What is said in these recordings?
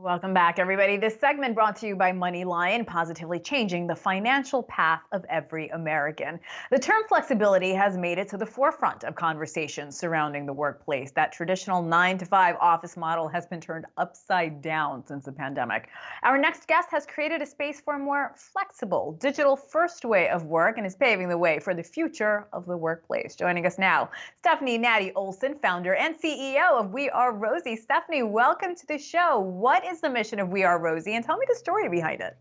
Welcome back, everybody. This segment brought to you by MoneyLion, positively changing the financial path of every American. The term flexibility has made it to the forefront of conversations surrounding the workplace. That traditional 9 to 5 office model has been turned upside down since the pandemic. Our next guest has created a space for a more flexible, digital-first way of work and is paving the way for the future of the workplace. Joining us now, Stephanie Nadi Olson, founder and CEO of We Are Rosie. Stephanie, welcome to the show. What is the mission of We Are Rosie, and tell me the story behind it?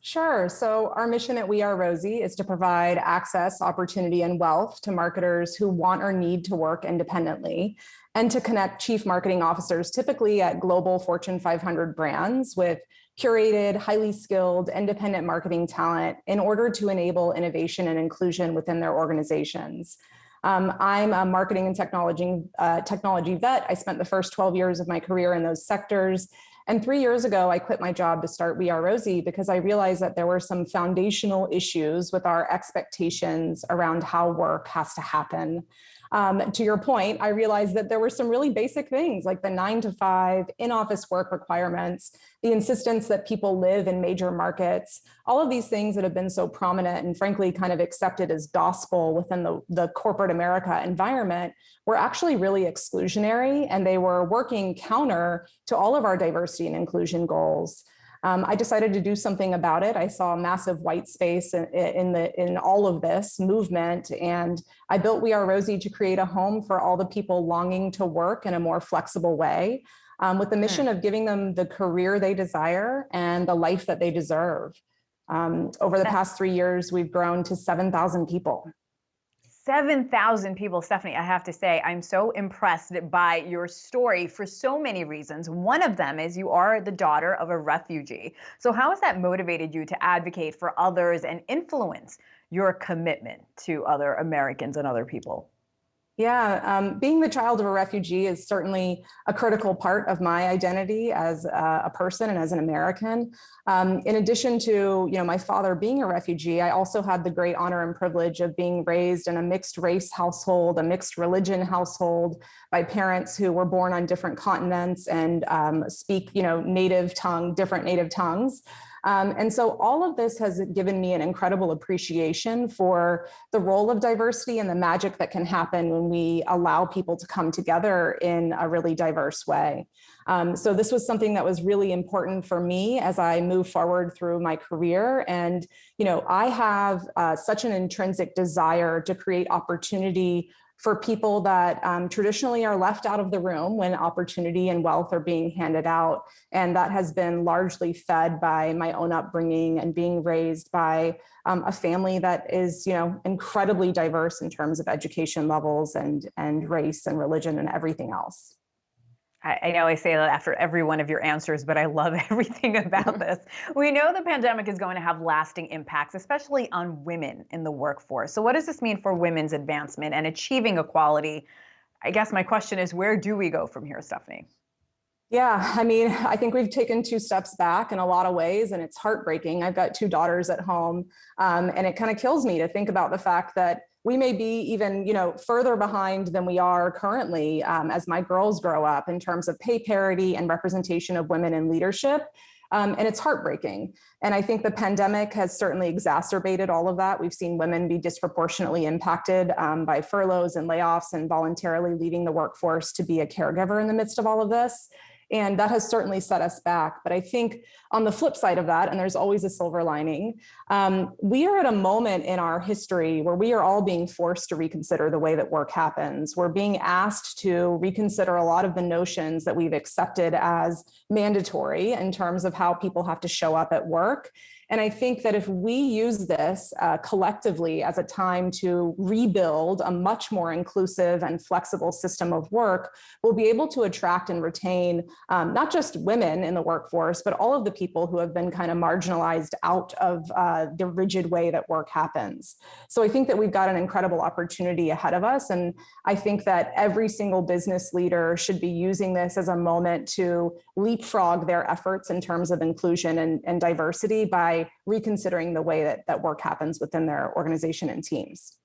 Sure. So our mission at We Are Rosie is to provide access, opportunity, and wealth to marketers who want or need to work independently, and to connect chief marketing officers, typically at global Fortune 500 brands, with curated, highly skilled, independent marketing talent in order to enable innovation and inclusion within their organizations. I'm a marketing and technology vet. I spent the first 12 years of my career in those sectors. And 3 years ago, I quit my job to start We Are Rosie because I realized that there were some foundational issues with our expectations around how work has to happen. To your point, I realized that there were some really basic things like the 9 to 5 in-office work requirements, the insistence that people live in major markets, all of these things that have been so prominent and frankly kind of accepted as gospel within the corporate America environment were actually really exclusionary, and they were working counter to all of our diversity and inclusion goals. I decided to do something about it. I saw a massive white space in all of this movement, and I built We Are Rosie to create a home for all the people longing to work in a more flexible way, with the mission of giving them the career they desire and the life that they deserve. Over the past 3 years, we've grown to 7,000 people. 7,000 people. Stephanie, I have to say, I'm so impressed by your story for so many reasons. One of them is you are the daughter of a refugee. So how has that motivated you to advocate for others and influence your commitment to other Americans and other people? Yeah, being the child of a refugee is certainly a critical part of my identity as a person and as an American. In addition to, my father being a refugee, I also had the great honor and privilege of being raised in a mixed race household, a mixed religion household, by parents who were born on different continents and speak, different native tongues. And so all of this has given me an incredible appreciation for the role of diversity and the magic that can happen when we allow people to come together in a really diverse way. So this was something that was really important for me as I move forward through my career. And, I have such an intrinsic desire to create opportunity for people that traditionally are left out of the room when opportunity and wealth are being handed out. And that has been largely fed by my own upbringing and being raised by a family that is, incredibly diverse in terms of education levels and race and religion and everything else. I know I say that after every one of your answers, but I love everything about this. We know the pandemic is going to have lasting impacts, especially on women in the workforce. So what does this mean for women's advancement and achieving equality? I guess my question is, where do we go from here, Stephanie? Yeah, I think we've taken 2 steps back in a lot of ways, and it's heartbreaking. I've got 2 daughters at home, and it kind of kills me to think about the fact that we may be even, further behind than we are currently as my girls grow up in terms of pay parity and representation of women in leadership. And it's heartbreaking. And I think the pandemic has certainly exacerbated all of that. We've seen women be disproportionately impacted by furloughs and layoffs and voluntarily leaving the workforce to be a caregiver in the midst of all of this. And that has certainly set us back. But I think on the flip side of that, and there's always a silver lining, we are at a moment in our history where we are all being forced to reconsider the way that work happens. We're being asked to reconsider a lot of the notions that we've accepted as mandatory in terms of how people have to show up at work. And I think that if we use this collectively as a time to rebuild a much more inclusive and flexible system of work, we'll be able to attract and retain not just women in the workforce, but all of the people who have been kind of marginalized out of the rigid way that work happens. So I think that we've got an incredible opportunity ahead of us. And I think that every single business leader should be using this as a moment to leapfrog their efforts in terms of inclusion and diversity by reconsidering the way that work happens within their organization and teams.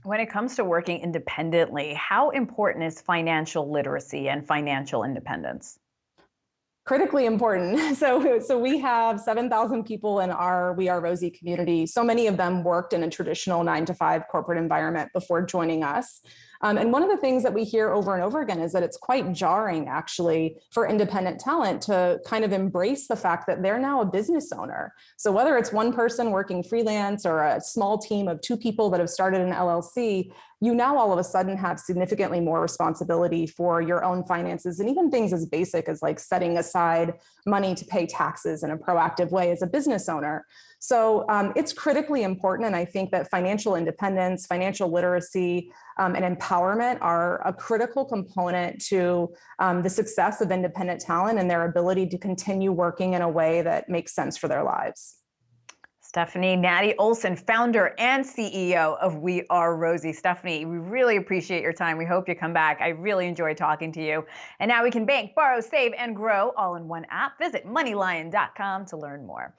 When it comes to working independently, how important is financial literacy and financial independence? Critically important. So we have 7,000 people in our We Are Rosie community. So many of them worked in a traditional 9-to-5 corporate environment before joining us. And one of the things that we hear over and over again is that it's quite jarring, actually, for independent talent to kind of embrace the fact that they're now a business owner. So whether it's one person working freelance or a small team of 2 people that have started an LLC, you now all of a sudden have significantly more responsibility for your own finances, and even things as basic as like setting aside money to pay taxes in a proactive way as a business owner. So it's critically important. And I think that financial independence, financial literacy, and empowerment are a critical component to the success of independent talent and their ability to continue working in a way that makes sense for their lives. Stephanie Nadi Olson, founder and CEO of We Are Rosie. Stephanie, we really appreciate your time. We hope you come back. I really enjoyed talking to you. And now we can bank, borrow, save, and grow all in one app. Visit MoneyLion.com to learn more.